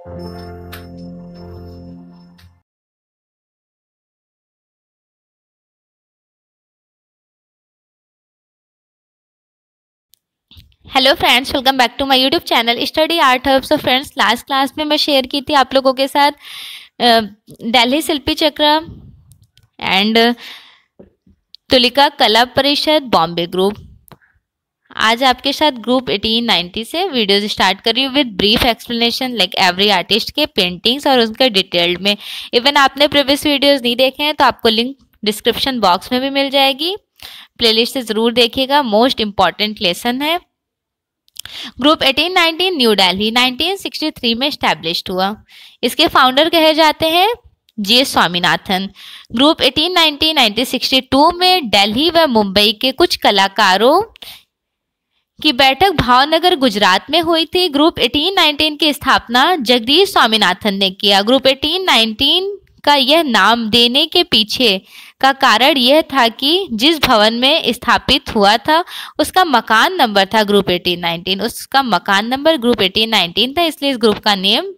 Hello friends, welcome back to my YouTube channel study art hub. So friends, last class में मैं share की थी आप लोगों के साथ दिल्ली शिल्पी चक्र एंड तुलिका कला परिषद बॉम्बे ग्रुप। आज आपके साथ ग्रुप 1890 से वीडियोज स्टार्ट कर रही हूँ with brief explanation like every artist के पेंटिंग्स और उनका डिटेल्ड में। इवन आपने प्रीवियस वीडियोज नहीं देखे हैं तो आपको लिंक डिस्क्रिप्शन बॉक्स में भी मिल जाएगी। प्लेलिस्ट से ज़रूर देखिएगा, मोस्ट इम्पॉर्टेंट लेसन है। ग्रुप 1890 न्यू दिल्ली 1963 में स्टैब्लिश्ड हुआ। इसके फाउंडर कहे जाते हैं जे स्वामीनाथन। ग्रुप 1890 1962 में दिल्ली व मुंबई के कुछ कलाकारों की बैठक भावनगर गुजरात में हुई थी। ग्रुप 1819 की स्थापना जगदीश स्वामीनाथन ने किया। ग्रुप 1819 का यह नाम देने के पीछे का कारण यह था कि जिस भवन में स्थापित हुआ था उसका मकान नंबर था ग्रुप 1819। उसका मकान नंबर ग्रुप 1819 था, इसलिए इस ग्रुप का नेम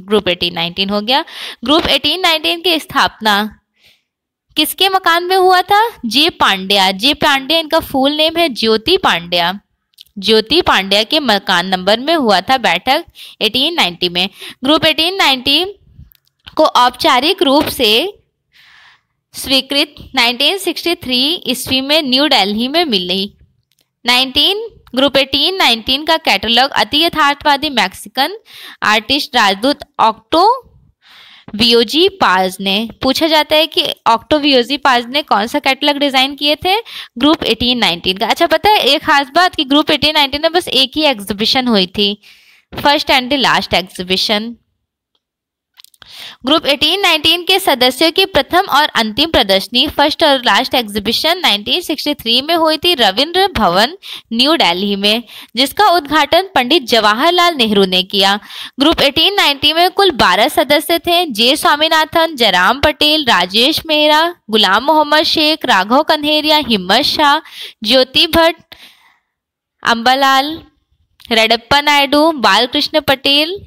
ग्रुप 1819 हो गया। ग्रुप 1819 की स्थापना किसके मकान में हुआ था? जे पांड्या। जे पांड्या इनका फुल नेम है ज्योति पांड्या। ज्योति पांड्या के मकान नंबर में हुआ था बैठक 1890 में। ग्रुप 1890 को औपचारिक रूप से स्वीकृत 1963 ईस्वी में न्यू दिल्ली में मिली। ग्रुप 1819 का कैटलॉग अति यथार्थवादी मैक्सिकन आर्टिस्ट राजदूत ऑक्टावियो पाज ने। पूछा जाता है कि ऑक्टावियो पाज ने कौन सा कैटलॉग डिजाइन किए थे? ग्रुप 1819 का। अच्छा, पता है एक खास बात कि ग्रुप 1819 में बस एक ही एग्जीबिशन हुई थी, first and the last exhibition. Group 1819 के सदस्यों की प्रथम और अंतिम प्रदर्शनी फर्स्ट और लास्ट एग्जीबिशन 1963 में हुई थी रविंद्र भवन न्यू दिल्ली में, जिसका उद्घाटन पंडित जवाहरलाल नेहरू ने किया। ग्रुप 1890 में कुल 12 सदस्य थे। जे स्वामीनाथन, जयराम पटेल, राजेश मेहरा, गुलाम मोहम्मद शेख, राघव कन्हेरिया, हिम्मत शाह, ज्योति भट्ट, अंबालाल, रेड्डप्पा नायडू, बालकृष्ण पटेल,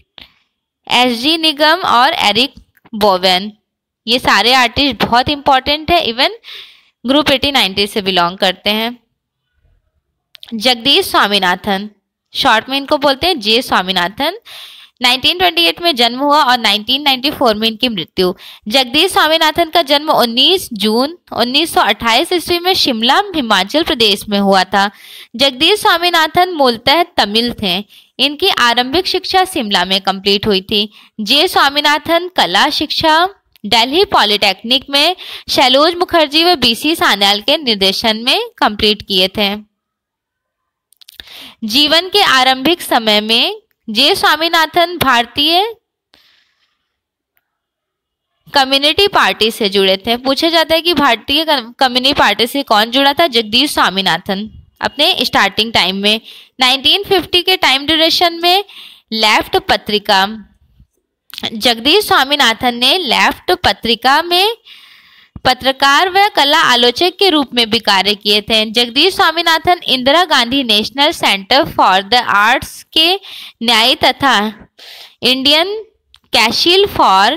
एस.जी. निगम और एरिक बोवेन। ये सारे आर्टिस्ट बहुत इंपॉर्टेंट है, इवन ग्रुप 1890 से बिलोंग करते हैं। जगदीश स्वामीनाथन, शॉर्ट में इनको बोलते हैं जे स्वामीनाथन। 1928 में जन्म हुआ और 1994 में इनकी मृत्यु। जगदीश स्वामीनाथन का जन्म 19 जून 1928 ईस्वी में शिमला, हिमाचल प्रदेश में हुआ था। जगदीश स्वामीनाथन मूलतः तमिल थे। इनकी आरंभिक शिक्षा शिमला में कंप्लीट हुई थी। जे स्वामीनाथन कला शिक्षा दिल्ली पॉलिटेक्निक में शैलोज मुखर्जी व बीसी सान्याल के निर्देशन में कंप्लीट किए थे। जीवन के आरंभिक समय में जे स्वामीनाथन भारतीय कम्युनिटी पार्टी से जुड़े थे। पूछा जाता है कि भारतीय कम्युनिस्ट पार्टी से कौन जुड़ा था? जगदीश स्वामीनाथन अपने स्टार्टिंग टाइम में। 1950 के टाइम ड्यूरेशन में लेफ्ट पत्रिका, जगदीश स्वामीनाथन ने लेफ्ट पत्रिका में पत्रकार व कला आलोचक के रूप में भी कार्य किए थे। Jagdish Swaminathan Indira Gandhi national centre for the arts के न्यायी तथा Indian council for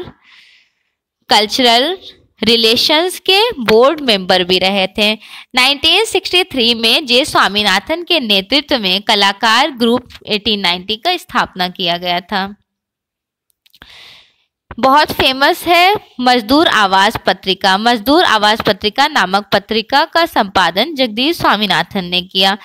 cultural relations के बोर्ड मेंबर भी रहे थे। 1963 में जे स्वामीनाथन के नेतृत्व में कलाकार ग्रुप 1890 का स्थापना किया गया था। बहुत फेमस है मजदूर आवाज पत्रिका। मजदूर आवाज पत्रिका नामक पत्रिका का संपादन जगदीश स्वामीनाथन ने किया।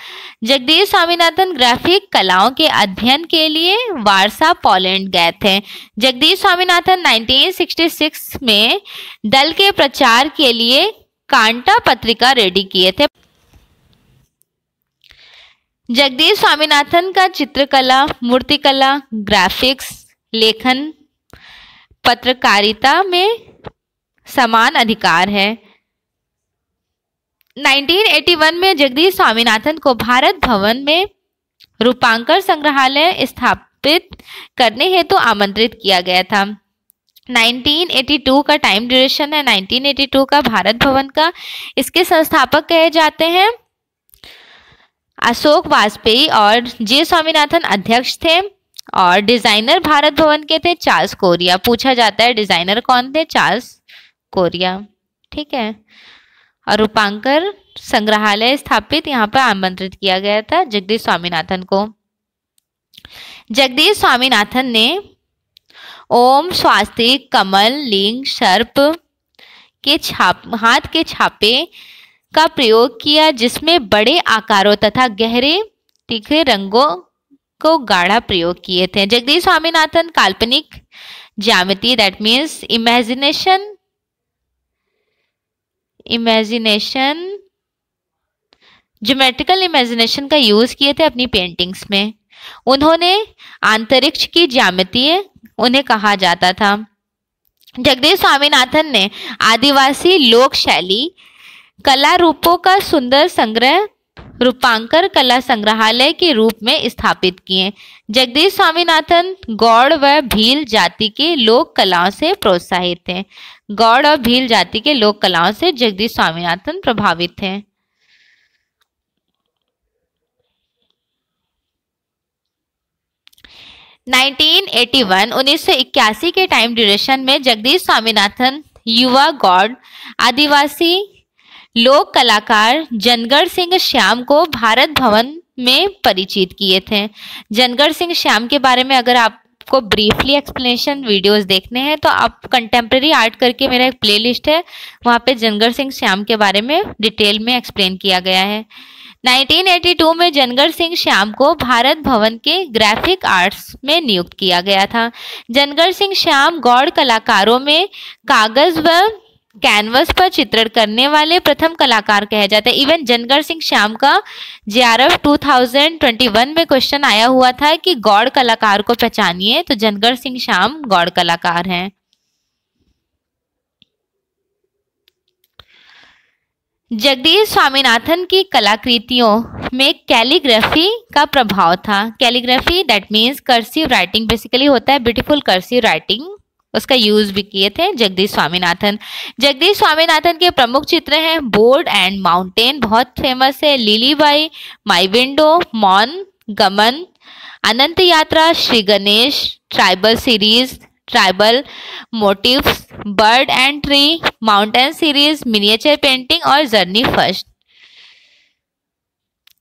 जगदीश स्वामीनाथन ग्राफिक कलाओं के अध्ययन के लिए वारसा, पोलैंड गए थे। जगदीश स्वामीनाथन 1966 में दल के प्रचार के लिए कांटा पत्रिका रेडी किए थे। जगदीश स्वामीनाथन का चित्रकला, मूर्तिकला, ग्राफिक्स, लेखन, पत्रकारिता में समान अधिकार है। 1981 में जगदीश स्वामीनाथन को भारत भवन में रूपांकर संग्रहालय स्थापित करने हेतु आमंत्रित किया गया था। 1982 का टाइम ड्यूरेशन है 1982 का भारत भवन का। इसके संस्थापक कहे जाते हैं अशोक वाजपेयी और जे स्वामीनाथन अध्यक्ष थे और डिजाइनर भारत भवन के थे चार्ल्स कोरिया। पूछा जाता है डिजाइनर कौन थे, चार्ल्स कोरिया। ठीक है। और रूपांकर संग्रहालय स्थापित यहाँ पर आमंत्रित किया गया था जगदीश स्वामीनाथन को। जगदीश स्वामीनाथन ने ओम, स्वास्तिक, कमल, लिंग, सर्प के हाथ के छापे का प्रयोग किया, जिसमें बड़े आकारों तथा गहरे तीखे रंगों को गाढ़ा प्रयोग किए थे। जगदीश स्वामीनाथन काल्पनिक ज्यामिति, दैट मीन्स ज्योमेट्रिकल इमेजिनेशन का यूज किए थे अपनी पेंटिंग्स में। उन्होंने अंतरिक्ष की ज्यामिति उन्हें कहा जाता था। जगदीश स्वामीनाथन ने आदिवासी लोक शैली कला रूपों का सुंदर संग्रह रूपांकर कला संग्रहालय के रूप में स्थापित किए। जगदीश स्वामीनाथन गौड़ व भील जाति के लोक कलाओं से प्रोत्साहित थे। गौड़ और भील जाति के लोक कलाओं से जगदीश स्वामीनाथन प्रभावित थे। नाइनटीन 1981 के टाइम ड्यूरेशन में जगदीश स्वामीनाथन युवा गौड़ आदिवासी लोक कलाकार जनगढ़ सिंह श्याम को भारत भवन में परिचित किए थे। जनगढ़ सिंह श्याम के बारे में अगर आपको ब्रीफली एक्सप्लेनेशन वीडियोस देखने हैं तो आप कंटेम्प्रेरी आर्ट करके मेरा एक प्लेलिस्ट है, वहाँ पे जनगढ़ सिंह श्याम के बारे में डिटेल में एक्सप्लेन किया गया है। 1982 में जनगढ़ सिंह श्याम को भारत भवन के ग्राफिक आर्ट्स में नियुक्त किया गया था। जनगढ़ सिंह श्याम गौड़ कलाकारों में कागज व कैनवस पर चित्रण करने वाले प्रथम कलाकार कहे जाते हैं। इवन जनगढ़ सिंह श्याम का JRF 2021 में क्वेश्चन आया हुआ था कि गौड़ कलाकार को पहचानिए, तो जनगढ़ सिंह श्याम गौड़ कलाकार हैं। जगदीश स्वामीनाथन की कलाकृतियों में कैलीग्राफी का प्रभाव था। Calligraphy that means cursive writing basically होता है, ब्यूटीफुल कर्सिव राइटिंग, उसका यूज भी किए थे जगदीश स्वामीनाथन। जगदीश स्वामीनाथन के प्रमुख चित्र हैं बोर्ड एंड माउंटेन, बहुत फेमस है, लिली बाई, माई विंडो, मौन, गमन, अनंत यात्रा, Shri Ganesh, tribal series, tribal motifs, bird and tree, mountain series, miniature painting और जर्नी फर्स्ट।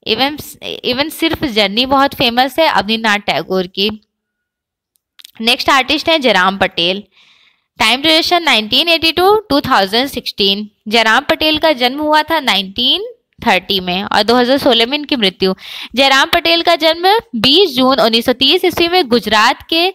इवन सिर्फ जर्नी बहुत फेमस है अवनीनाथ टैगोर की। नेक्स्ट आर्टिस्ट है जयराम पटेल। Time duration 1982-2016। जयराम पटेल का जन्म हुआ था 1930 में और 2016 में इनकी मृत्यु। जयराम पटेल का जन्म 20 जून 1930 ईस्वी में गुजरात के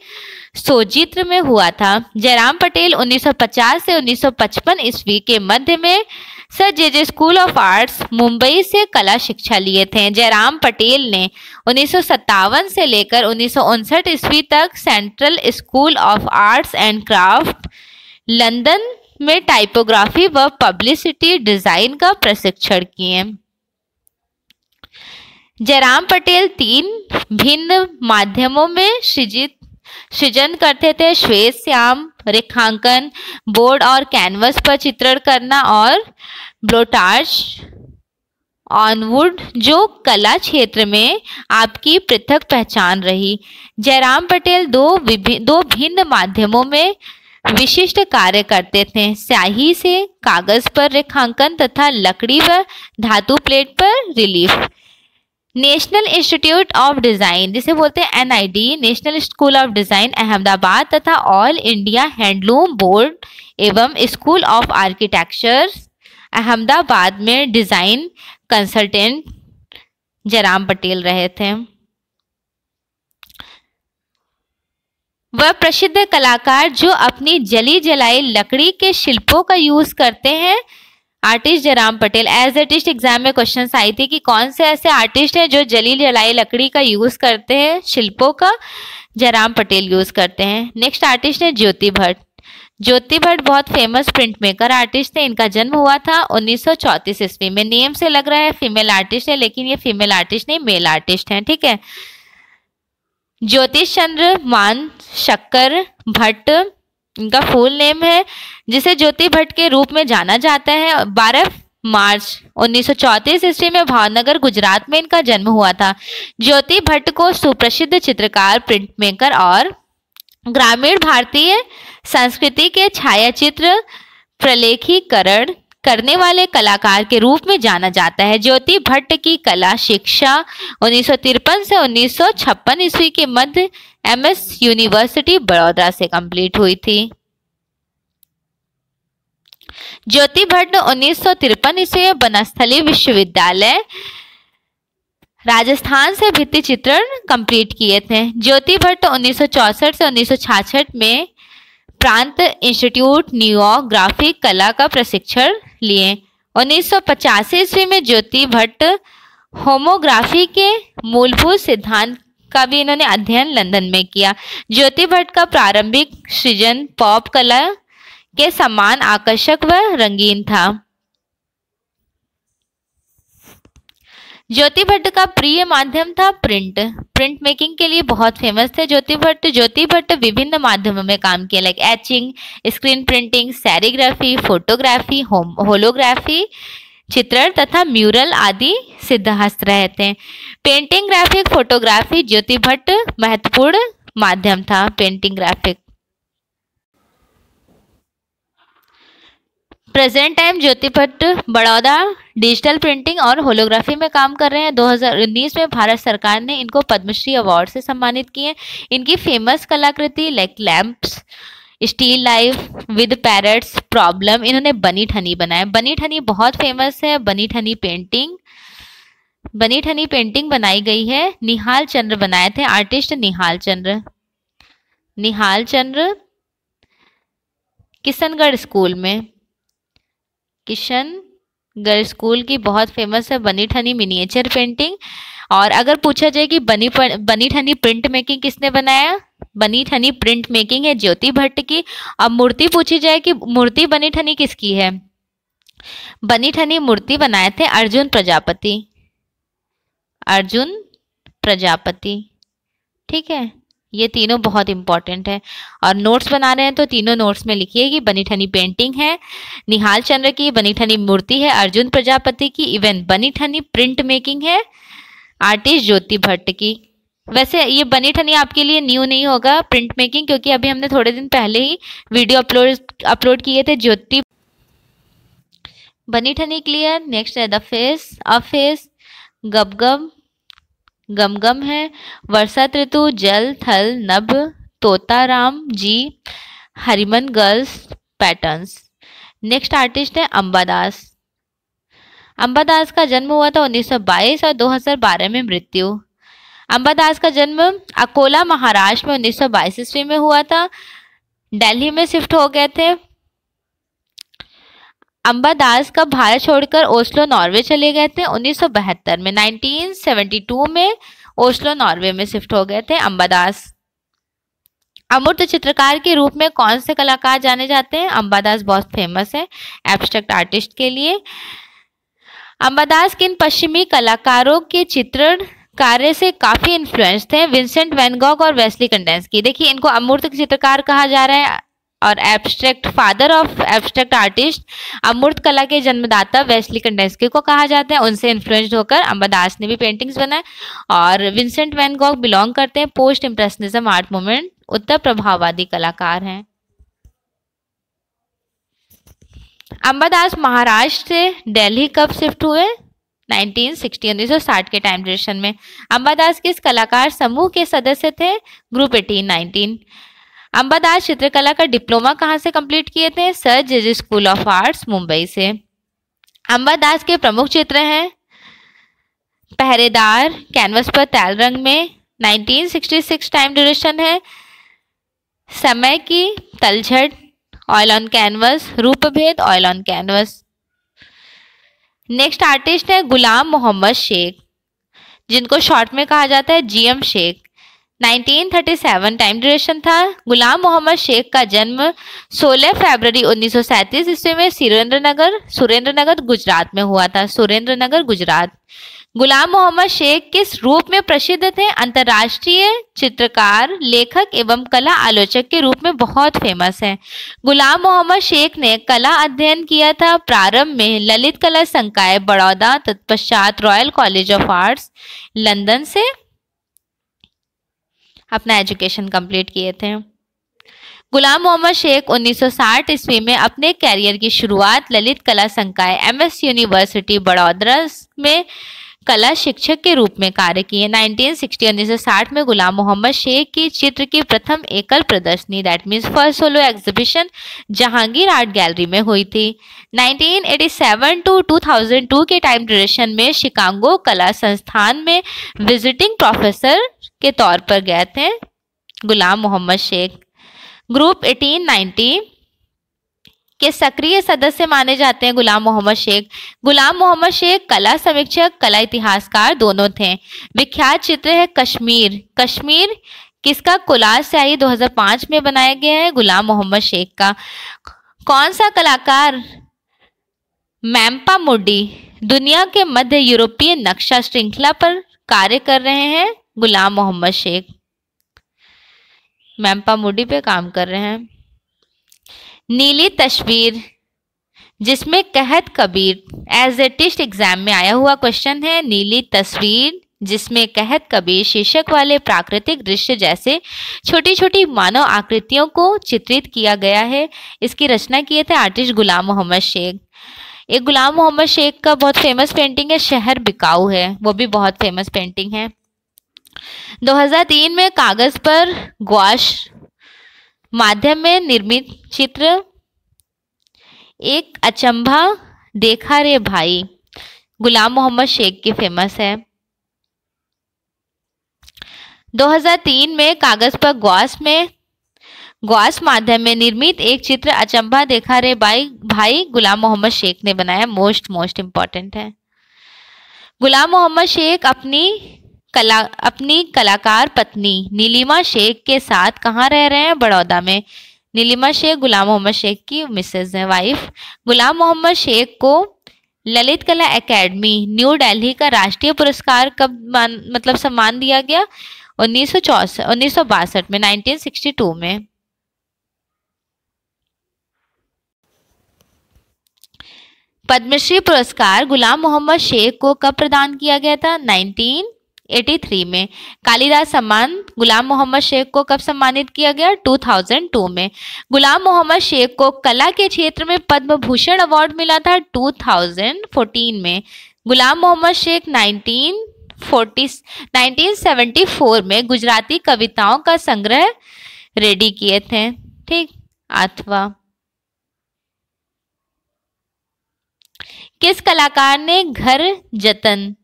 सोजित्र में हुआ था। जयराम पटेल 1950 से 1955 ईस्वी के मध्य में sir J school of arts Mumbai से कला शिक्षा लिए थे। जयराम पटेल ने 1957 से लेकर 1959 ईस्वी तक central school of arts and craft London में टाइपोग्राफी व पब्लिसिटी डिजाइन का प्रशिक्षण किए। जयराम पटेल 3 भिन्न माध्यमों में सृजन करते थे, श्वेत श्याम रेखांकन, बोर्ड और कैनवस पर चित्रण करना और ब्लोटाज ऑन वुड, जो कला क्षेत्र में आपकी पृथक पहचान रही। जयराम पटेल दो भिन्न माध्यमों में विशिष्ट कार्य करते थे, स्याही से कागज पर रेखांकन तथा लकड़ी व धातु प्लेट पर relief. National institute of design जिसे बोलते हैं NID, national school of design Ahmedabad तथा ऑल इंडिया हैंडलूम बोर्ड एवं स्कूल ऑफ आर्किटेक्चर अहमदाबाद में डिजाइन कंसल्टेंट जयराम पटेल रहे थे। वह प्रसिद्ध कलाकार जो अपनी जली जलाई लकड़ी के शिल्पों का यूज करते हैं, artist Jairam Patel. As artist exam में क्वेश्चन आई थी कि कौन से ऐसे आर्टिस्ट हैं जो जली जलाई लकड़ी का यूज करते हैं, शिल्पों का, जयराम पटेल यूज करते हैं। नेक्स्ट आर्टिस्ट है ज्योति भट्ट। ज्योति भट्ट बहुत फेमस प्रिंट मेकर आर्टिस्ट थे। इनका जन्म हुआ था 1934 ईस्वी में। नेम से लग रहा है फीमेल आर्टिस्ट है, लेकिन ये फीमेल आर्टिस्ट नहीं, मेल आर्टिस्ट हैं। ठीक है। ज्योतिष चंद्र मान शक्कर भट्ट इनका फुल नेम है, जिसे ज्योति भट्ट के रूप में जाना जाता है। 12 मार्च 1934 ईस्वी में भावनगर गुजरात में इनका जन्म हुआ था। ज्योति भट्ट को सुप्रसिद्ध चित्रकार, प्रिंट मेकर और ग्रामीण भारतीय संस्कृति के छायाचित्र प्रलेखीकरण करने वाले कलाकार के रूप में जाना जाता है। ज्योति भट्ट की कला शिक्षा 1953 से 1956 ईस्वी के मध्य एमएस यूनिवर्सिटी बड़ौदा से कंप्लीट हुई थी। ज्योति भट्ट 1953 ईस्वी में बनस्थली विश्वविद्यालय राजस्थान से भित्ति चित्रण कंप्लीट किए थे। ज्योति भट्ट 1964 से 1966 में प्रांत इंस्टीट्यूट न्यूयॉर्क ग्राफिक कला का प्रशिक्षण लिए। 1985 ईस्वी में ज्योति भट्ट होमोग्राफी के मूलभूत सिद्धांत का भी इन्होंने अध्ययन लंदन में किया। ज्योति भट्ट का प्रारंभिक सृजन पॉप कला के समान आकर्षक व रंगीन था। ज्योति भट्ट का प्रिय माध्यम था प्रिंट मेकिंग के लिए बहुत फेमस थे ज्योति भट्ट विभिन्न माध्यमों में काम किया, like etching, screen printing, serigraphy, photography, holography, चित्रण तथा म्यूरल आदि सिद्धहस्त रहे थे। Painting, graphic, photography Jyoti Bhatt महत्वपूर्ण माध्यम था। Painting, graphic. Present time Jyoti Bhatt Baroda digital printing और होलोग्राफी में काम कर रहे हैं। 2019 में भारत सरकार ने इनको पद्मश्री अवार्ड से सम्मानित किए। इनकी फेमस कलाकृति like lamps, still life with parrots, problem, इन्होंने बनी ठनी बनाया। बनी ठनी बहुत फेमस है। बनी ठनी पेंटिंग बनाई गई है। निहाल चंद्र बनाए थे, आर्टिस्ट निहाल चंद्र किशनगढ़ स्कूल की बहुत फेमस है बनी ठनी मिनिएचर पेंटिंग। और अगर पूछा जाए कि बनी ठनी प्रिंट मेकिंग किसने बनाया, बनी ठनी प्रिंट मेकिंग है ज्योति भट्ट की। अब मूर्ति पूछी जाए कि मूर्ति बनी ठनी किसकी है, बनी ठनी मूर्ति बनाए थे अर्जुन प्रजापति। ठीक है, ये तीनों बहुत इंपॉर्टेंट है। और नोट्स बना रहे हैं तो तीनों नोट्स में लिखिए कि बनी ठनी पेंटिंग है निहाल चंद्र की, बनी ठनी मूर्ति है अर्जुन प्रजापति की, इवन बनी ठनी प्रिंट मेकिंग है आर्टिस्ट ज्योति भट्ट की। वैसे ये बनी ठनी आपके लिए न्यू नहीं होगा प्रिंट मेकिंग, क्योंकि अभी हमने थोड़े दिन पहले ही वीडियो अपलोड किए थे ज्योति बनी ठनी। क्लियर। नेक्स्ट है द फेस, अ फेस, गम है, वर्षा ऋतु, जल, थल, नभ, तोता Ram ji, हरिमन girls, patterns. Next artist है अंबादास का जन्म हुआ था 1922 और 2012 में मृत्यु। अंबादास का जन्म अकोला महाराष्ट्र में 1922 ईस्वी में हुआ था। दिल्ली में शिफ्ट हो गए थे। अंबादास का भारत छोड़कर ओस्लो नॉर्वे चले गए थे 1972 में। 1972 में ओस्लो नॉर्वे में शिफ्ट हो गए थे अंबादास। अमूर्त चित्रकार के रूप में कौन से कलाकार जाने जाते हैं? अंबादास बहुत फेमस है एब्स्ट्रैक्ट आर्टिस्ट के लिए। अंबादास किन पश्चिमी कलाकारों के चित्रण कार्य से काफी इन्फ्लुएंस थे? विंसेंट वैन गॉग और वेस्ली कंडेंस्की। देखिए, इनको अमूर्त चित्रकार कहा जा रहा है और abstract father of abstract artist, अमूर्त कला के जन्मदाता वेस्ली कंडेंस्की को कहा जाता है। उनसे इन्फ्लुएंस्ड होकर अंबादास ने भी पेंटिंग्स बनाए। और विंसेंट वैन गॉग बिलोंग करते हैं पोस्ट इम्प्रेशनिज्म आर्ट मूवमेंट, उत्तर प्रभाववादी कलाकार हैं। अंबादास महाराष्ट्र से दिल्ली कब शिफ्ट हुए? 1960 के टाइम ड्यूरेशन में। अंबादास किस कलाकार समूह के सदस्य थे? ग्रुप 1819। अंबादास चित्रकला का डिप्लोमा कहाँ से कंप्लीट किए थे? Sir JJ school of arts Mumbai से। अंबादास के प्रमुख चित्र हैं पहरेदार, कैनवस पर तैल रंग में, 1966 टाइम ड्यूरेशन है। समय की तलछट, ऑयल ऑन कैनवस, रूपभेद, oil on canvas. Next artist है गुलाम मोहम्मद शेख, जिनको शॉर्ट में कहा जाता है जीएम शेख। 1937 टाइम ड्यूरेशन था। गुलाम मोहम्मद शेख का जन्म 16 फरवरी 1937 ईस्वी में सुरेंद्रनगर गुजरात में हुआ था। सुरेंद्रनगर गुजरात। गुलाम मोहम्मद शेख किस रूप में प्रसिद्ध थे? अंतर्राष्ट्रीय चित्रकार, लेखक एवं कला आलोचक के रूप में बहुत फेमस है। गुलाम मोहम्मद शेख ने कला अध्ययन किया था प्रारंभ में ललित कला संकाय बड़ौदा, तत्पश्चात royal college of arts London से अपना एजुकेशन कंप्लीट किए थे। गुलाम मोहम्मद शेख 1960 ईस्वी में अपने कैरियर की शुरुआत ललित कला संकाय MS यूनिवर्सिटी बड़ौदा में कला शिक्षक के रूप में कार्य किए। 1960 में गुलाम मोहम्मद शेख की चित्र की प्रथम एकल प्रदर्शनी that means first solo exhibition Jahangir art gallery में हुई थी। 1987 टू 2002 के टाइम ड्यूरेशन में शिकागो कला संस्थान में विजिटिंग प्रोफेसर के तौर पर गए थे गुलाम मोहम्मद शेख। ग्रुप 1890 के सक्रिय सदस्य माने जाते हैं गुलाम मोहम्मद शेख। गुलाम मोहम्मद शेख कला समीक्षक, कला इतिहासकार दोनों थे। विख्यात चित्र है कश्मीर। कश्मीर किसका? कोलाज स्याही 2005 में बनाया गया है गुलाम मोहम्मद शेख का। कौन सा कलाकार मैम्पा मुड्डी दुनिया के मध्य यूरोपीय नक्शा श्रृंखला पर कार्य कर रहे हैं? गुलाम मोहम्मद शेख मैम्पा मुड्डी पे काम कर रहे हैं। नीली तस्वीर जिसमें कहत Kabir as a test exam में आया हुआ क्वेश्चन है। नीली तस्वीर जिसमें कहत कबीर शीर्षक वाले प्राकृतिक दृश्य जैसे छोटी छोटी मानव आकृतियों को चित्रित किया गया है। इसकी रचना किए थे आर्टिस्ट गुलाम मोहम्मद शेख। एक गुलाम मोहम्मद शेख का बहुत फेमस पेंटिंग है शहर बिकाऊ है, वो भी बहुत फेमस पेंटिंग है। 2003 में कागज पर गौश माध्यम में निर्मित चित्र एक अचंभा देखा रे भाई गुलाम मोहम्मद शेख की फेमस है। 2003 में कागज पर गौश माध्यम में निर्मित एक चित्र अचंभा देखा रे भाई गुलाम मोहम्मद शेख ने बनाया। मोस्ट इंपॉर्टेंट है। गुलाम मोहम्मद शेख अपनी कलाकार पत्नी नीलिमा शेख के साथ कहाँ रह रहे हैं? बड़ौदा में। नीलिमा शेख गुलाम मोहम्मद शेख की मिसेज है, वाइफ। गुलाम मोहम्मद शेख को ललित कला एकेडमी न्यू दिल्ली का राष्ट्रीय पुरस्कार कब सम्मान दिया गया? 1962 में, 1962 में। पद्मश्री पुरस्कार गुलाम मोहम्मद शेख को कब प्रदान किया गया था? 1983 में। कालिदास सम्मान गुलाम मोहम्मद शेख को कब सम्मानित किया गया? 2002 में। गुलाम मोहम्मद शेख को कला के क्षेत्र में पद्म भूषण अवार्ड मिला था 2014 में। गुलाम मोहम्मद शेख 1974 में गुजराती कविताओं का संग्रह रेडी किए थे। ठीक। अथवा किस कलाकार ने घर जतन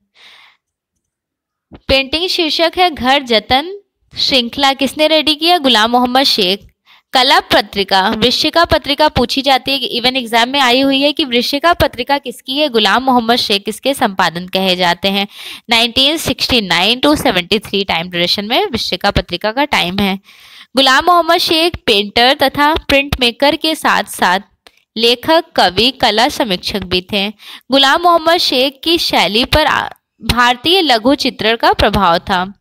पेंटिंग शीर्षक है घर जतन श्रृंखला किसने रेडी किया? गुलाम मोहम्मद शेख। कला पत्रिका वृश्चिका पत्रिका पूछी जाती है, इवन एग्जाम में आई हुई है कि वृश्चिका पत्रिका किसकी है? गुलाम मोहम्मद शेख किसके संपादन कहे जाते हैं? 1969 टू 73 टाइम ड्यूरेशन में वृश्चिका पत्रिका का टाइम है। गुलाम मोहम्मद शेख पेंटर तथा प्रिंट मेकर के साथ साथ लेखक, कवि, कला समीक्षक भी थे। गुलाम मोहम्मद शेख की शैली पर भारतीय लघु चित्रण का प्रभाव था।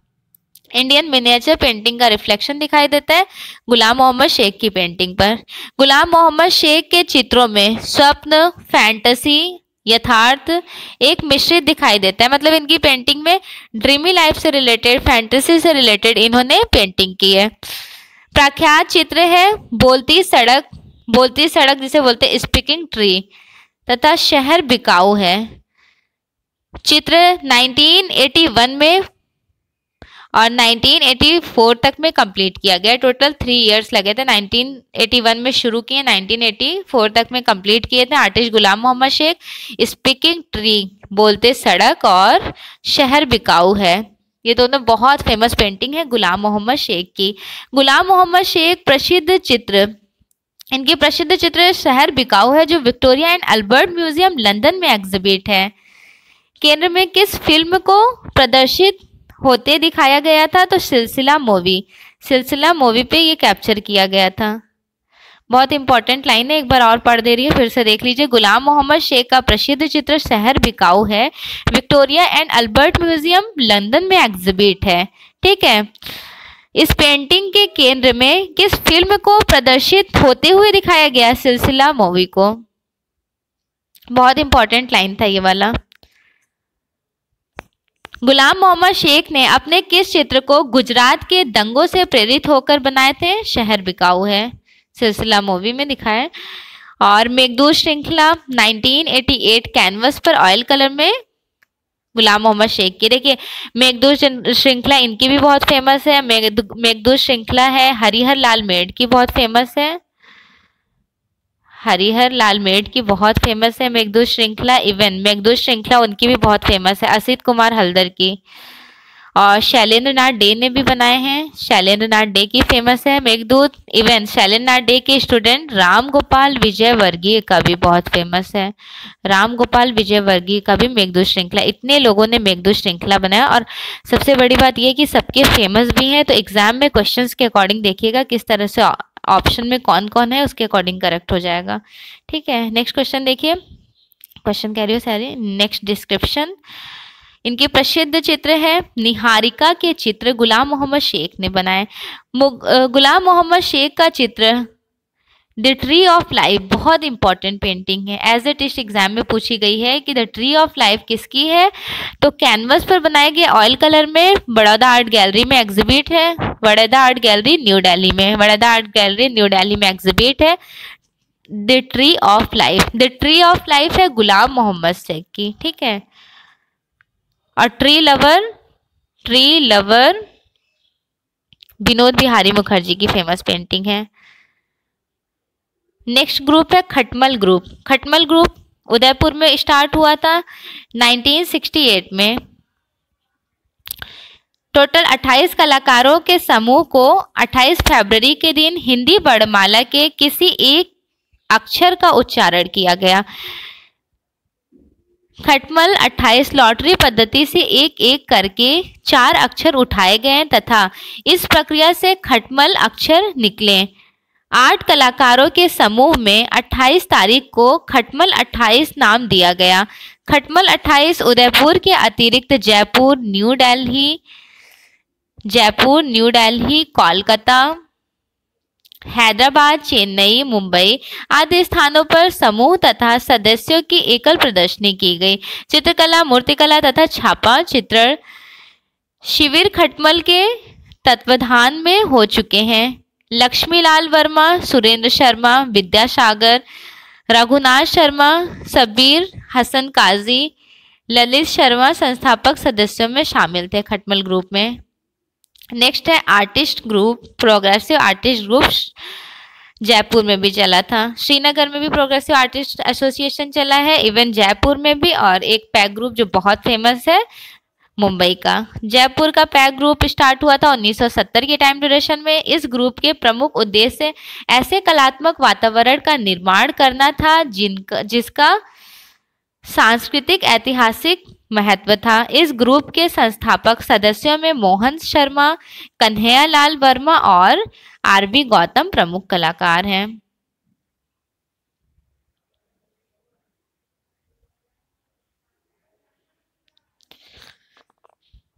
इंडियन मिनिएचर पेंटिंग का रिफ्लेक्शन दिखाई देता है गुलाम मोहम्मद शेख की पेंटिंग पर। गुलाम मोहम्मद शेख के चित्रों में स्वप्न, फैंटेसी, यथार्थ एक मिश्रित दिखाई देता है। मतलब इनकी पेंटिंग में ड्रीमी लाइफ से रिलेटेड, फैंटेसी से रिलेटेड इन्होंने पेंटिंग की है। प्रख्यात चित्र है बोलती सड़क जिसे बोलते हैं स्पीकिंग ट्री तथा शहर बिकाऊ है। चित्र 1981 में और 1984 तक में कंप्लीट किया गया। टोटल 3 इयर्स लगे थे। 1981 में शुरू किए, 1984 तक में कंप्लीट किए थे। आर्टिस्ट गुलाम मोहम्मद शेख। स्पीकिंग ट्री बोलते सड़क और शहर बिकाऊ है, ये दोनों बहुत फेमस पेंटिंग है गुलाम मोहम्मद शेख की। गुलाम मोहम्मद शेख इनकी प्रसिद्ध चित्र शहर बिकाऊ है जो Victoria and Albert museum London में एग्जिबिट है। केंद्र में किस फिल्म को प्रदर्शित होते दिखाया गया था? तो सिलसिला मूवी पे ये कैप्चर किया गया था। बहुत इंपॉर्टेंट लाइन है, एक बार और पढ़ दे रही है, फिर से देख लीजिए। गुलाम मोहम्मद शेख का प्रसिद्ध चित्र शहर बिकाऊ है, Victoria and Albert museum London में एग्जिबिट है। ठीक है, इस पेंटिंग के केंद्र में किस फिल्म को प्रदर्शित होते हुए दिखाया गया? सिलसिला मूवी को। बहुत इंपॉर्टेंट लाइन था ये वाला। गुलाम मोहम्मद शेख ने अपने किस चित्र को गुजरात के दंगों से प्रेरित होकर बनाए थे? शहर बिकाऊ है, सिलसिला मूवी में दिखाया है। और मेघदूत श्रृंखला 1988 कैनवस पर ऑयल कलर में गुलाम मोहम्मद शेख की। देखिए मेघदूत श्रृंखला इनकी भी बहुत फेमस है। मेघदूत श्रृंखला है हरिहर लाल मेड की, बहुत फेमस है। हरिहर लाल मेड की बहुत फेमस है मेघदूत श्रृंखला। इवन मेघदूत श्रृंखला उनकी भी बहुत फेमस है, असित कुमार हल्दर की। और शैलेंद्र नाथ डे ने भी बनाए हैं, शैलेंद्र नाथ डे की फेमस है मेघदूत। इवन शैलेंद्र नाथ डे के स्टूडेंट राम गोपाल विजय वर्गीय का भी बहुत फेमस है, राम गोपाल विजय वर्गीय का भी मेघदूत श्रृंखला। इतने लोगों ने मेघदूत श्रृंखला बनाया। और सबसे बड़ी बात यह कि सबके फेमस भी हैं, तो एग्जाम में क्वेश्चंस के अकॉर्डिंग देखिएगा किस तरह से ऑप्शन में कौन कौन है, उसके अकॉर्डिंग करेक्ट हो जाएगा। ठीक है, नेक्स्ट क्वेश्चन देखिए, क्वेश्चन कह रही हो सारी। नेक्स्ट डिस्क्रिप्शन, इनके प्रसिद्ध चित्र है निहारिका के चित्र गुलाम मोहम्मद शेख ने बनाए। गुलाम मोहम्मद शेख का चित्र द ट्री ऑफ लाइफ बहुत इंपॉर्टेंट पेंटिंग है, एज ए टेस्ट एग्जाम में पूछी गई है कि द ट्री ऑफ लाइफ किसकी है? तो कैनवस पर बनाए गए ऑयल कलर में बड़ौदा आर्ट गैलरी में एग्जिबिट है, Baroda art gallery New Delhi में, Baroda art gallery New Delhi में एग्जिबिट है the tree of life. The tree of life है गुलाम मोहम्मद शेख की। ठीक है, और ट्री लवर विनोद बिहारी मुखर्जी की फेमस पेंटिंग है। नेक्स्ट ग्रुप है खटमल ग्रुप। खटमल ग्रुप उदयपुर में स्टार्ट हुआ था 1968 में। टोटल 28 कलाकारों के समूह को 28 फरवरी के दिन हिंदी वर्णमाला के किसी एक अक्षर का उच्चारण किया गया। खटमल 28 लॉटरी पद्धति से एक एक करके 4 अक्षर उठाए गए तथा इस प्रक्रिया से खटमल अक्षर निकले। 8 कलाकारों के समूह में 28 तारीख को खटमल 28 नाम दिया गया। खटमल 28 उदयपुर के अतिरिक्त जयपुर, न्यू दिल्ली, कोलकाता, हैदराबाद, चेन्नई, मुंबई आदि स्थानों पर समूह तथा सदस्यों की एकल प्रदर्शनी की गई। चित्रकला, मूर्तिकला तथा छापा चित्रण शिविर खटमल के तत्वाधान में हो चुके हैं। लक्ष्मीलाल वर्मा, सुरेंद्र शर्मा, विद्यासागर, रघुनाथ शर्मा, सबीर हसन काजी, ललित शर्मा संस्थापक सदस्यों में शामिल थे खटमल ग्रुप में। नेक्स्ट है artist group. Progressive artist group Jaipur में भी चला था, श्रीनगर में भी प्रोग्रेसिव आर्टिस्ट एसोसिएशन चला है, इवन जयपुर में भी। और एक पैक ग्रुप जो बहुत फेमस है मुंबई का। जयपुर का पैक ग्रुप स्टार्ट हुआ था 1970 के टाइम ड्यूरेशन में। इस ग्रुप के प्रमुख उद्देश्य ऐसे कलात्मक वातावरण का निर्माण करना था जिसका सांस्कृतिक ऐतिहासिक महत्व था। इस ग्रुप के संस्थापक सदस्यों में मोहन शर्मा, कन्हैया लाल वर्मा और आर.बी. गौतम प्रमुख कलाकार हैं।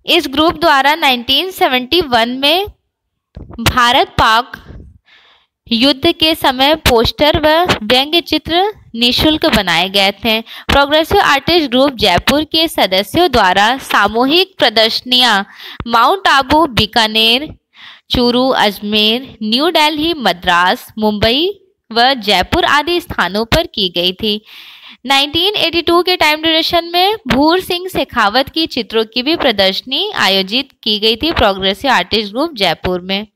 इस ग्रुप द्वारा 1971 में भारत पाक युद्ध के समय पोस्टर व व्यंग्य चित्र निःशुल्क बनाए गए थे। प्रोग्रेसिव आर्टिस्ट ग्रुप जयपुर के सदस्यों द्वारा सामूहिक प्रदर्शनियां माउंट आबू, बीकानेर, चूरू, अजमेर, न्यू दिल्ली, मद्रास, मुंबई व जयपुर आदि स्थानों पर की गई थी। 1982 के टाइम ड्यूरेशन में भूर सिंह शेखावत की चित्रों की भी प्रदर्शनी आयोजित की गई थी प्रोग्रेसिव आर्टिस्ट ग्रुप जयपुर में।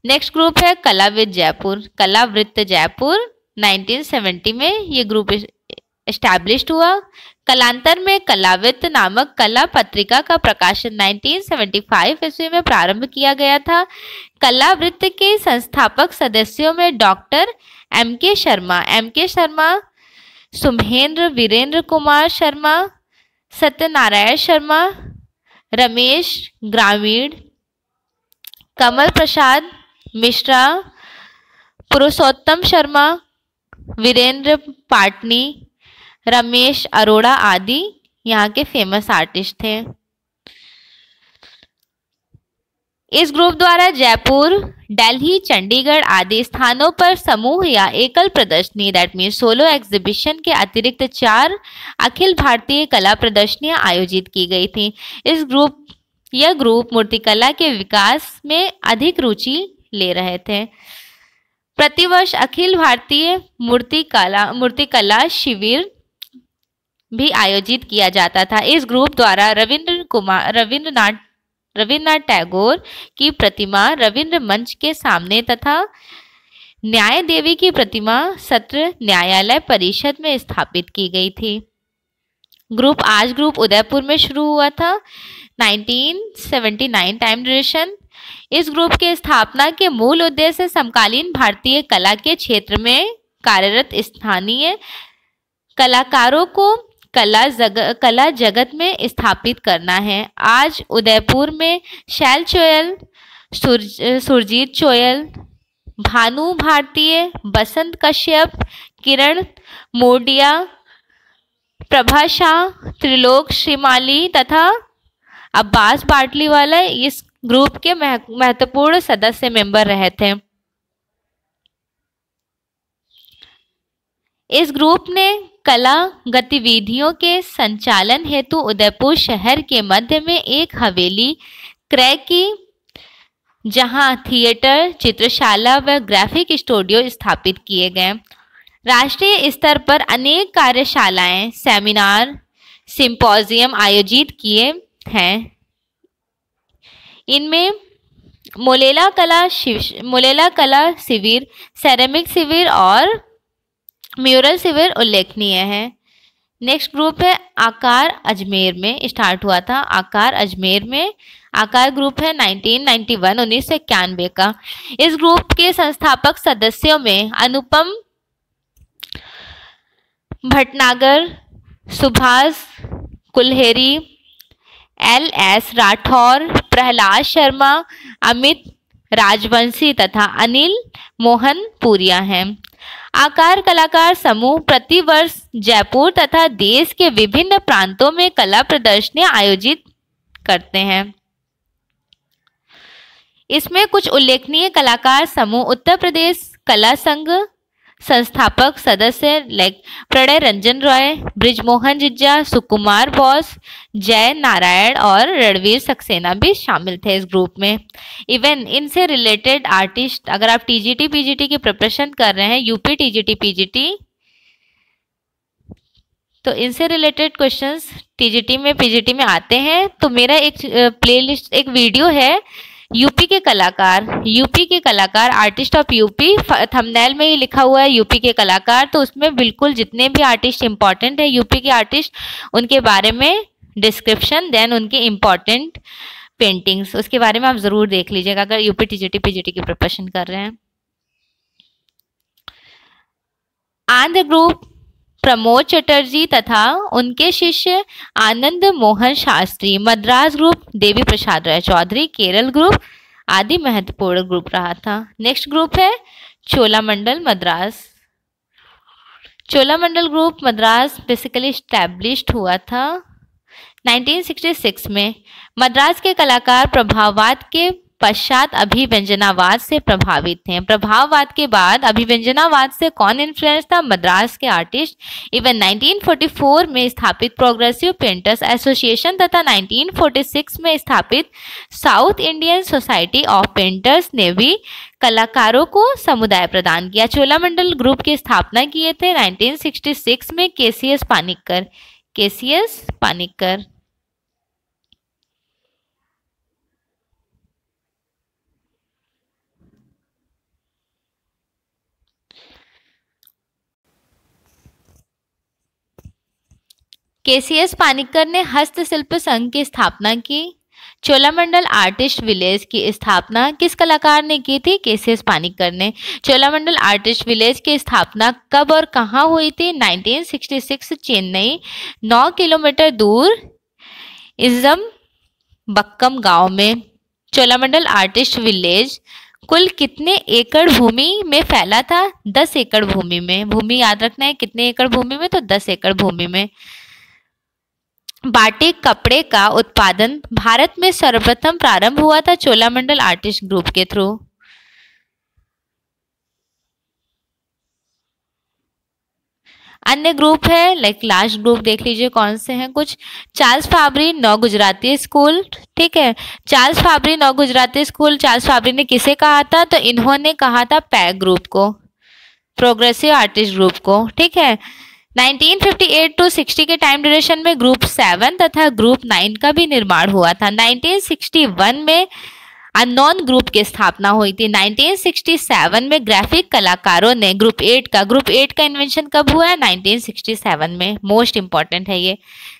नेक्स्ट ग्रुप है कलावृत्त जयपुर। कलावृत्त जयपुर 1970 में ये ग्रुप एस्टैब्लिश्ड हुआ। कलांतर में कलावृत्त नामक कला पत्रिका का प्रकाशन 1975 ईस्वी में प्रारंभ किया गया था। कलावृत्त के संस्थापक सदस्यों में डॉक्टर M.K. शर्मा, सुमहेंद्र वीरेंद्र कुमार शर्मा, सत्यनारायण शर्मा, रमेश ग्रामीण, कमल प्रसाद मिश्रा, पुरुषोत्तम शर्मा, वीरेंद्र पाटनी, रमेश अरोड़ा आदि यहाँ के फेमस आर्टिस्ट थे। इस ग्रुप द्वारा जयपुर, दिल्ली, चंडीगढ़ आदि स्थानों पर समूह या एकल प्रदर्शनी दैट मीन सोलो एग्जीबिशन के अतिरिक्त 4 अखिल भारतीय कला प्रदर्शनियां आयोजित की गई थी। यह ग्रुप मूर्तिकला के विकास में अधिक रुचि ले रहे थे। प्रतिवर्ष अखिल भारतीय मूर्तिकला शिविर भी आयोजित किया जाता था। इस ग्रुप द्वारा रविन्द्रनाथ टैगोर की प्रतिमा रविंद्र मंच के सामने तथा न्याय देवी की प्रतिमा सत्र न्यायालय परिषद में स्थापित की गई थी। ग्रुप उदयपुर में शुरू हुआ था। 1979 टाइम ड्यूरेशन। इस ग्रुप के स्थापना के मूल उद्देश्य समकालीन भारतीय कला के क्षेत्र में कार्यरत स्थानीय कलाकारों को कला जगत में स्थापित करना है। आज उदयपुर में शैल चोयल, सुरजीत चोयल, भानु भारतीय, बसंत कश्यप, किरण मोडिया, प्रभा शाह, त्रिलोक श्रीमाली तथा अब्बास बाटलीवाला इस ग्रुप के महत्वपूर्ण सदस्य मेंबर रहे थे। इस ग्रुप ने कला गतिविधियों के संचालन हेतु उदयपुर शहर के मध्य में एक हवेली क्रय की, जहां थिएटर, चित्रशाला व ग्राफिक स्टूडियो स्थापित किए गए। राष्ट्रीय स्तर पर अनेक कार्यशालाएं, सेमिनार, सिंपोजियम आयोजित किए हैं। इनमें मोलेला कला शिविर, सेरेमिक शिविर और म्यूरल शिविर उल्लेखनीय है। नेक्स्ट ग्रुप है आकार, अजमेर में स्टार्ट हुआ था। आकार अजमेर में आकार ग्रुप है 1991 का। इस ग्रुप के संस्थापक सदस्यों में अनुपम भटनागर, सुभाष कुल्हेरी, LS राठौर, प्रहलाद शर्मा, अमित राजवंशी तथा अनिल मोहन पुरिया हैं। आकार कलाकार समूह प्रतिवर्ष जयपुर तथा देश के विभिन्न प्रांतों में कला प्रदर्शनियां आयोजित करते हैं। इसमें कुछ उल्लेखनीय कलाकार समूह उत्तर प्रदेश कला संघ संस्थापक सदस्य लाइक प्रणय रंजन रॉय, ब्रिजमोहन जिज्जा, सुकुमार बोस, जय नारायण और रणवीर सक्सेना भी शामिल थे इस ग्रुप में। इवन इनसे रिलेटेड आर्टिस्ट, अगर आप TGT PGT की प्रिपरेशन कर रहे हैं, यूपी TGT PGT, तो इनसे रिलेटेड क्वेश्चंस TGT में PGT में आते हैं। तो मेरा एक प्लेलिस्ट, एक वीडियो है यूपी के कलाकार आर्टिस्ट ऑफ यूपी, थंबनेल में ही लिखा हुआ है यूपी के कलाकार। तो उसमें बिल्कुल जितने भी आर्टिस्ट इंपॉर्टेंट है यूपी के आर्टिस्ट, उनके बारे में डिस्क्रिप्शन, देन उनके इम्पॉर्टेंट पेंटिंग्स, उसके बारे में आप जरूर देख लीजिएगा अगर यूपी TGT PGT की प्रिपरेशन कर रहे हैं। आंध्र ग्रुप प्रमोद चटर्जी तथा उनके शिष्य आनंद मोहन शास्त्री। मद्रास ग्रुप देवी प्रसाद राय चौधरी। केरल ग्रुप आदि महत्वपूर्ण ग्रुप रहा था। नेक्स्ट ग्रुप है Cholamandalam Madras. Cholamandalam group Madras basically established हुआ था 1966 में। मद्रास के कलाकार प्रभाववाद के पश्चात अभिव्यंजनावाद से प्रभावित थे। प्रभाववाद के बाद अभिव्यंजनावाद से कौन इन्फ्लुएंस था? मद्रास के आर्टिस्ट। इवन 1944 में स्थापित प्रोग्रेसिव पेंटर्स एसोसिएशन तथा 1946 में स्थापित south Indian society of painters ने भी कलाकारों को समुदाय प्रदान किया। चोलामंडल ग्रुप की स्थापना किए थे 1966 में केसीएस पानिक्कर। केसीएस पानिक्कर ने हस्तशिल्प संघ की स्थापना की। चोलामंडल आर्टिस्ट विलेज की स्थापना किस कलाकार ने की थी? केसीएस पानिक्कर ने। चोलामंडल आर्टिस्ट विलेज की स्थापना कब और कहाँ हुई थी? 1966 चेन्नई 9 किलोमीटर दूर इज़म बक्कम गांव में। चोलामंडल आर्टिस्ट विलेज कुल कितने एकड़ भूमि में फैला था? 10 एकड़ भूमि में। भूमि याद रखना है, कितने एकड़ भूमि में? तो 10 एकड़ भूमि में। बाटिक कपड़े का उत्पादन भारत में सर्वप्रथम प्रारंभ हुआ था चोलामंडल आर्टिस्ट ग्रुप के थ्रू। अन्य ग्रुप है, लाइक लास्ट ग्रुप देख लीजिए कौन से हैं कुछ। चार्ल्स फाबरी नौ गुजराती स्कूल, ठीक है। चार्ल्स फाबरी नौ गुजराती स्कूल, चार्ल्स फाबरी ने किसे कहा था? तो इन्होंने कहा था पैग ग्रुप को, प्रोग्रेसिव आर्टिस्ट ग्रुप को, ठीक है। 1958 टू 60 के टाइम ड्यूरेशन में ग्रुप 7 तथा ग्रुप 9 का भी निर्माण हुआ था। 1961 में अननोन ग्रुप की स्थापना हुई थी। 1967 में ग्राफिक कलाकारों ने ग्रुप 8 का इन्वेंशन कब हुआ है? 1967 में। मोस्ट इंपॉर्टेंट है ये,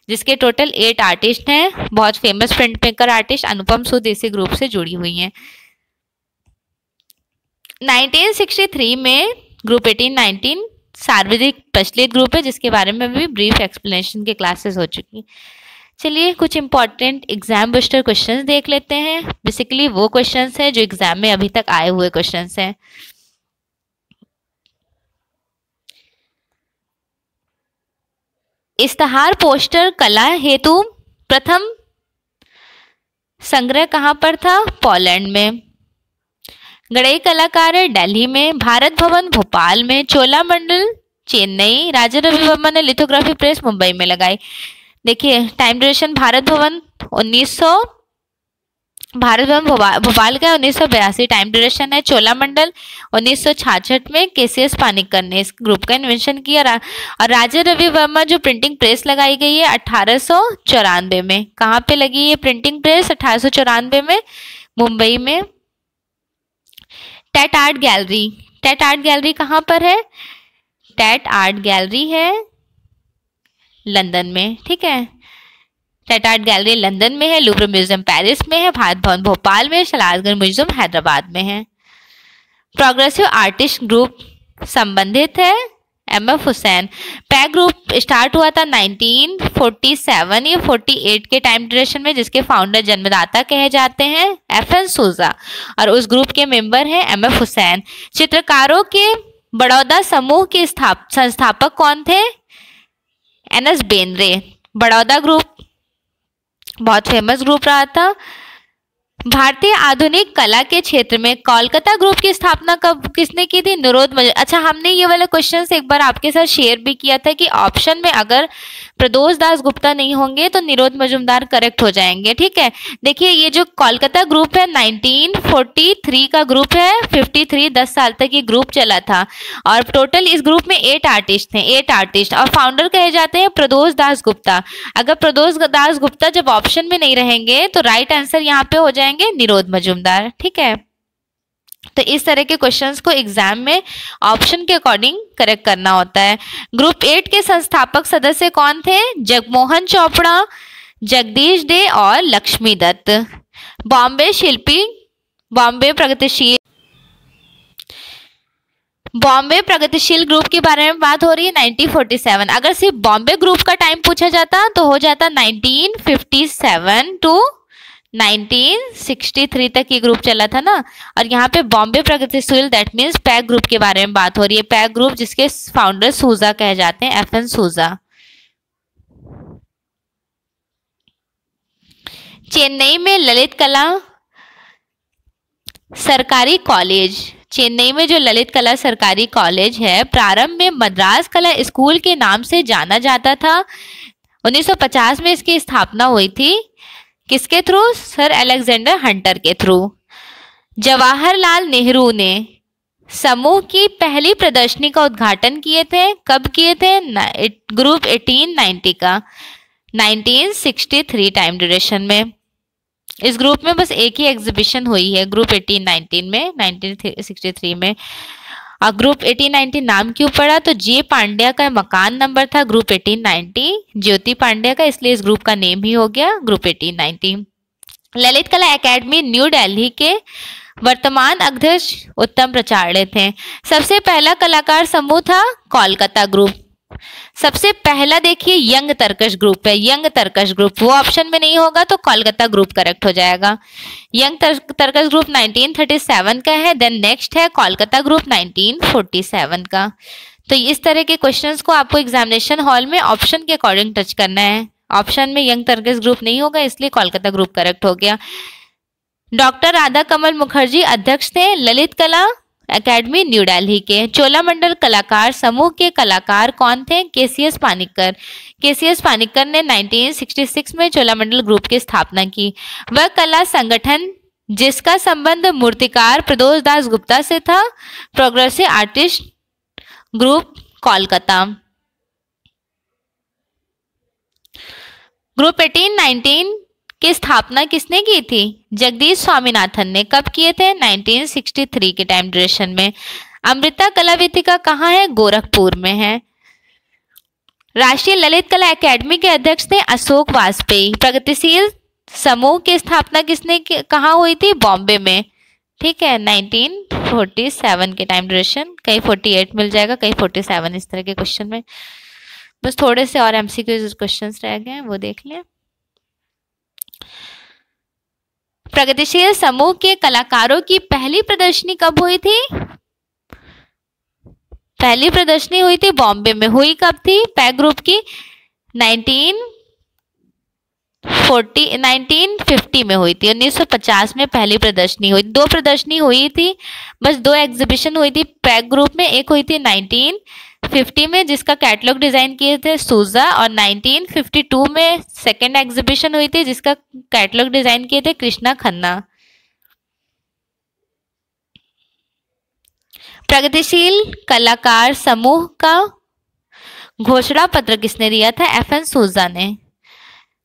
जिसके टोटल 8 आर्टिस्ट हैं। बहुत फेमस प्रिंट मेकर आर्टिस्ट अनुपम सूद इसी ग्रुप से जुड़ी हुई हैं। 1963 में ग्रुप 18-19 सार्वजनिक प्रचलित ग्रुप है, जिसके बारे में भी ब्रीफ एक्सप्लेनेशन के क्लासेस हो चुकी। चलिए कुछ इंपॉर्टेंट एग्जाम बूस्टर क्वेश्चंस देख लेते हैं। बेसिकली वो क्वेश्चंस हैं जो एग्जाम में अभी तक आए हुए क्वेश्चंस हैं। इश्तहार पोस्टर कला हेतु प्रथम संग्रह कहाँ पर था? पोलैंड में। गणेश कलाकार है दिल्ली में, भारत भवन भोपाल में, चोलामंडल चेन्नई, राजा रवि वर्मा ने लिथोग्राफी प्रेस मुंबई में लगाई। देखिए टाइम ड्यूरेशन भारत भवन भोपाल का 1982 टाइम ड्यूरेशन है। चोलामंडल 1966 में केसीएस पानिक्कर ने इस ग्रुप का इन्वेंशन किया। और राजा रवि वर्मा जो प्रिंटिंग प्रेस लगाई गई है 1894 में। कहाँ पे लगी ये प्रिंटिंग प्रेस? 1894 में मुंबई में। टेट आर्ट गैलरी कहाँ पर है? टेट आर्ट गैलरी है लंदन में, ठीक है। टेट आर्ट गैलरी लंदन में है, लूव्र म्यूजियम पेरिस में है, भारत भवन भोपाल में, शलाजगंज म्यूजियम हैदराबाद में है। प्रोग्रेसिव आर्टिस्ट ग्रुप संबंधित है MF Hussain. Peg group start हुआ था 1947 या 48 के टाइम ड्यूरेशन में, जिसके फाउंडर जन्मदाता कहे जाते हैं एफएन सूजा, और उस ग्रुप के मेंबर हैं एमएफ हुसैन। चित्रकारों के बड़ौदा समूह के संस्थापक कौन थे? एनएस बेंद्रे। बड़ौदा ग्रुप बहुत फेमस ग्रुप रहा था। भारतीय आधुनिक कला के क्षेत्र में कोलकाता ग्रुप की स्थापना कब किसने की थी? निरोध मजुमदार। अच्छा, हमने ये वाला क्वेश्चन एक बार आपके साथ शेयर भी किया था कि ऑप्शन में अगर प्रदोष दास गुप्ता नहीं होंगे तो निरोध मजुमदार करेक्ट हो जाएंगे, ठीक है। देखिए ये जो कोलकाता ग्रुप है 1943 का ग्रुप है। 53 10 साल तक ये ग्रुप चला था और टोटल इस ग्रुप में 8 आर्टिस्ट थे, 8 आर्टिस्ट, और फाउंडर कहे जाते हैं प्रदोष दास गुप्ता। अगर प्रदोष दास गुप्ता जब ऑप्शन में नहीं रहेंगे तो राइट आंसर यहाँ पे हो जाएंगे निरोध मजुमदार, ठीक है। तो इस तरह के क्वेश्चंस को एग्जाम में ऑप्शन के अकॉर्डिंग करेक्ट करना होता है। ग्रुप 8 के संस्थापक सदस्य कौन थे? जगमोहन चोपड़ा, जगदीश डे और लक्ष्मी दत्त। बॉम्बे प्रगतिशील ग्रुप के बारे में बात हो रही है 1947। अगर सिर्फ बॉम्बे ग्रुप का टाइम पूछा जाता तो हो जाता 1957 टू 1963 तक ये ग्रुप चला था ना। और यहाँ पे बॉम्बे प्रगतिशील दैट मीन्स पैग ग्रुप के बारे में बात हो रही है। पैग ग्रुप जिसके फाउंडर सूजा कहे जाते हैं, एफएन सूजा। चेन्नई में ललित कला सरकारी कॉलेज, चेन्नई में जो ललित कला सरकारी कॉलेज है प्रारंभ में मद्रास कला स्कूल के नाम से जाना जाता था। 1950 में इसकी स्थापना हुई थी। किसके थ्रू? सर अलेक्जेंडर हंटर के थ्रू। जवाहरलाल नेहरू ने समूह की पहली प्रदर्शनी का उद्घाटन किए थे। कब किए थे? ग्रुप 1890 का 1963 टाइम ड्यूरेशन में। इस ग्रुप में बस एक ही एग्जीबिशन हुई है ग्रुप 1819 में 1963 में। और ग्रुप 1890 नाम क्यों पड़ा? तो जे पांड्या का मकान नंबर था ग्रुप 1890, ज्योति पांड्या का, इसलिए इस ग्रुप का नेम ही हो गया ग्रुप 1890। ललित कला एकेडमी न्यू दिल्ली के वर्तमान अध्यक्ष उत्तम प्रचार्य थे। सबसे पहला कलाकार समूह था कोलकाता ग्रुप। सबसे पहला देखिए यंग तर्कश ग्रुप है, यंग तर्कश ग्रुप, वो ऑप्शन में नहीं होगा तो कोलकाता ग्रुप करेक्ट हो जाएगा। यंग तर्कश ग्रुप 1937 का है। देन नेक्स्ट है कोलकाता ग्रुप 1947 का। तो इस तरह के क्वेश्चंस को आपको एग्जामिनेशन हॉल में ऑप्शन के अकॉर्डिंग टच करना है। ऑप्शन में यंग तर्कश ग्रुप नहीं होगा, इसलिए कोलकाता ग्रुप करेक्ट हो गया। डॉक्टर राधा कमल मुखर्जी अध्यक्ष थे ललित कला एकेडमी न्यू दिल्ली के। चोलामंडल कलाकार समूह के कलाकार कौन थे? केसीएस पानिक्कर। केसीएस पानिक्कर ने 1966 में चोलामंडल ग्रुप की स्थापना की। वह कला संगठन जिसका संबंध मूर्तिकार प्रदोष दास गुप्ता से था। Progressive artist group Kolkata. Group 1819 की स्थापना किसने की थी? जगदीश स्वामीनाथन ने। कब किए थे? 1963 के टाइम ड्यूरेशन में। अमृता कला वेदिका कहाँ है? गोरखपुर में है। राष्ट्रीय ललित कला एकेडमी के अध्यक्ष थे अशोक वाजपेयी। प्रगतिशील समूह की स्थापना किसने कहाँ हुई थी? बॉम्बे में। ठीक है, 1947 के टाइम ड्यूरेशन। कहीं 48 मिल जाएगा, कहीं 47, इस तरह के क्वेश्चन में। बस थोड़े से और एमसीक्यू क्वेश्चंस रह गए हैं, वो देख लें। प्रगतिशील समूह के कलाकारों की पहली प्रदर्शनी कब हुई थी? पहली प्रदर्शनी हुई थी बॉम्बे में। हुई कब थी? पैग ग्रुप की 1950 में हुई थी। 1950 में पहली प्रदर्शनी हुई। 2 प्रदर्शनी हुई थी, बस 2 एग्जीबिशन हुई थी पैग ग्रुप में। एक हुई थी 1950 में जिसका कैटलॉग डिजाइन किए थे सूजा, और 1952 में सेकेंड एग्जीबिशन हुई थी जिसका कैटलॉग डिजाइन किए थे कृष्णा खन्ना। प्रगतिशील कलाकार समूह का घोषणा पत्र किसने दिया था? FN सूजा ने।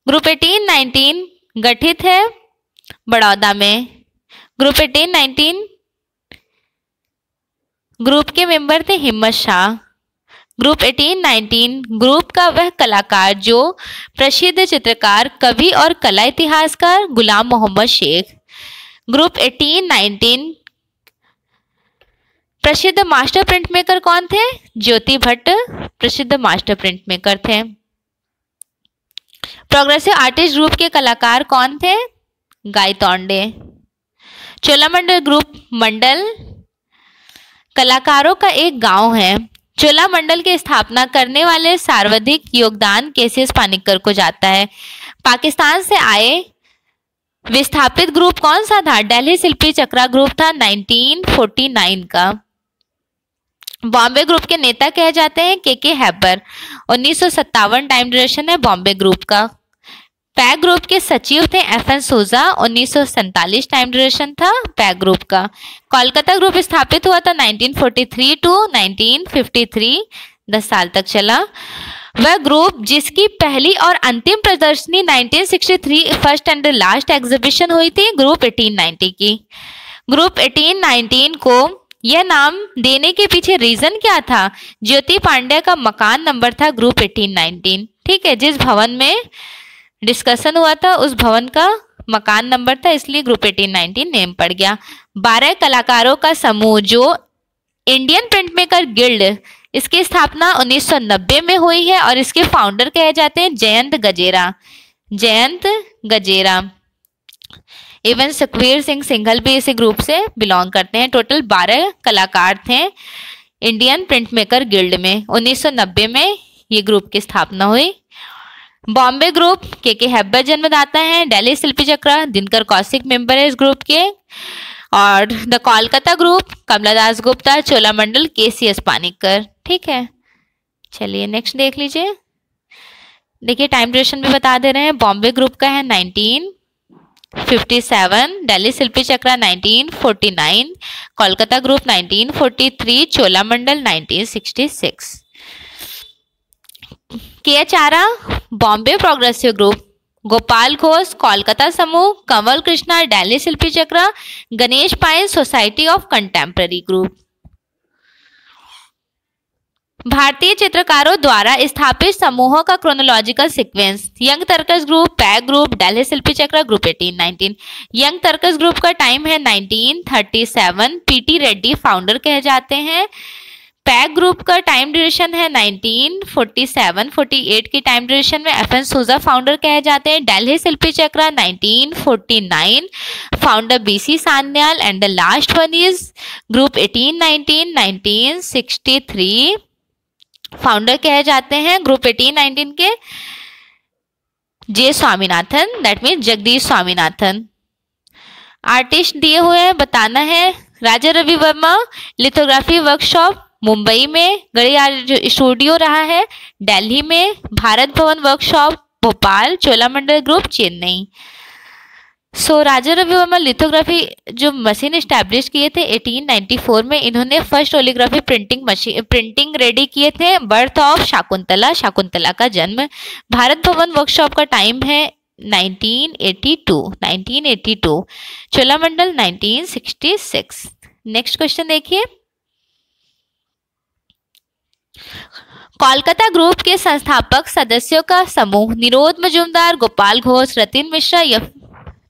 ग्रुप 1819 गठित है बड़ौदा में। ग्रुप 1819 ग्रुप के मेंबर थे हिम्मत शाह। ग्रुप 1819 ग्रुप का वह कलाकार जो प्रसिद्ध चित्रकार, कवि और कला इतिहासकार गुलाम मोहम्मद शेख। ग्रुप 1819 प्रसिद्ध मास्टर प्रिंट मेकर कौन थे? ज्योति भट्ट प्रसिद्ध मास्टर प्रिंट मेकर थे। प्रोग्रेसिव आर्टिस्ट ग्रुप के कलाकार कौन थे? गायतोंडे। चोलामंडल ग्रुप मंडल कलाकारों का एक गांव है। चोलामंडल की स्थापना करने वाले सर्वाधिक योगदान केसीएस पानिक्कर को जाता है। पाकिस्तान से आए विस्थापित ग्रुप कौन सा था? दिल्ली शिल्पी चक्रा ग्रुप था 1949 का। बॉम्बे ग्रुप के नेता कहे जाते हैं के हैबर। 1957 टाइम ड्यूरेशन है बॉम्बे ग्रुप का। पैग ग्रुप के सचिव थे FN सूजा। 1947 टाइम ड्यूरेशन था पैग ग्रुप का। कोलकाता ग्रुप स्थापित हुआ था 1943 टू 1953, 10 साल तक चला। वह ग्रुप जिसकी पहली और अंतिम प्रदर्शनी 1963 फर्स्ट एंड लास्ट एग्जीबिशन हुई थी ग्रुप 1890 की। ग्रुप 1819 को यह नाम देने के पीछे रीजन क्या था? ज्योति पांड्या का मकान नंबर था ग्रुप 1819। ठीक है, जिस भवन में डिस्कशन हुआ था उस भवन का मकान नंबर था, इसलिए ग्रुप 1819 नेम पड़ गया। 12 कलाकारों का समूह जो इंडियन प्रिंट मेकर गिल्ड, इसकी स्थापना 1990 में हुई है और इसके फाउंडर कहे जाते हैं जयंत गजेरा। जयंत गजेरा। इवन सुखवीर सिंह सिंघल भी इसी ग्रुप से बिलोंग करते हैं। टोटल 12 कलाकार थे इंडियन प्रिंट मेकर गिल्ड में। 1990 में ये ग्रुप की स्थापना हुई। बॉम्बे ग्रुप के हैबर जन्मदाता हैं। दिल्ली शिल्पी चक्रा दिनकर कौशिक मेंबर है इस ग्रुप के। और the Kolkata group Kamala Das Gupta, Cholamandal KCS Panikkar. ठीक है, चलिए नेक्स्ट देख लीजिए। देखिए टाइम ड्यूरेशन भी बता दे रहे हैं। बॉम्बे ग्रुप का है 1957, दिल्ली शिल्पी चक्रा 1949, कोलकाता ग्रुप 1943, चोलामंडल 1966। के चारा बॉम्बे प्रोग्रेसिव ग्रुप, गोपाल घोष कोलकाता समूह, Kanwal Krishna Delhi Shilpi Chakra, Ganesh Pyne society of contemporary group. भारतीय चित्रकारों द्वारा स्थापित समूहों का chronological sequence. Young Turks group, PAG group, Delhi Shilpi Chakra group 1819। Young Turks group का टाइम है 1937। पीटी रेड्डी फाउंडर कहे जाते हैं। पैक ग्रुप का टाइम ड्यूरेशन है 1947-48 की टाइम ड्यूरेशन में FN सूजा फाउंडर कहे जाते हैं। Delhi Shilpi Chakra 1949, founder BC Sanyal. And the last one is group 1819, 1963, founder कहे जाते हैं ग्रुप 1819 के J Swaminathan, that mean Jagdish Swaminathan. Artist दिए हुए हैं, बताना है राजा रवि वर्मा लिथोग्राफी वर्कशॉप मुंबई में, गड़ियार स्टूडियो रहा है दिल्ली में, भारत भवन वर्कशॉप भोपाल, चोलामंडल ग्रुप चेन्नई। सो राजा रवि वर्मा लिथोग्राफी जो मशीन इस्टेब्लिश किए थे 1894 में, इन्होंने फर्स्ट ओलिग्राफी प्रिंटिंग रेडी किए थे। बर्थ ऑफ शाकुंतला का जन्म। भारत भवन वर्कशॉप का टाइम है 1982, चोलामंडल 1966। नेक्स्ट क्वेश्चन देखिए, कोलकाता ग्रुप के संस्थापक सदस्यों का समूह निरोध मजूमदार, गोपाल घोष, रतिन मिश्रा या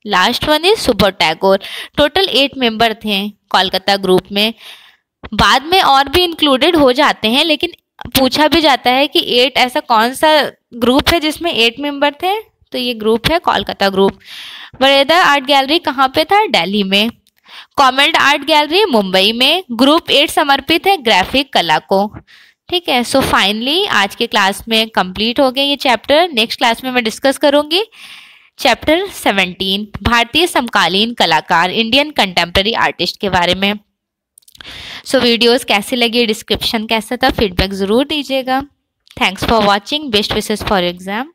last one is Subodh Tagore. Total 8 member थे कोलकाता ग्रुप में। बाद में और भी इंक्लूडेड हो जाते हैं, लेकिन पूछा भी जाता है कि 8 ऐसा कौन सा ग्रुप है जिसमें 8 मेंबर थे, तो ये ग्रुप है कोलकाता ग्रुप। वरेदा आर्ट गैलरी कहाँ पे था? दिल्ली में। कॉमेल्ड आर्ट गैलरी मुंबई में। ग्रुप 8 समर्पित है ग्राफिक कला को। ठीक है, सो फाइनली आज के क्लास में कंप्लीट हो गया ये चैप्टर। नेक्स्ट क्लास में मैं डिस्कस करूंगी चैप्टर 17 भारतीय समकालीन कलाकार, इंडियन कंटेम्प्रेरी आर्टिस्ट के बारे में। सो वीडियोस कैसे लगी, डिस्क्रिप्शन कैसा था, फीडबैक ज़रूर दीजिएगा। Thanks for watching, best wishes for exam.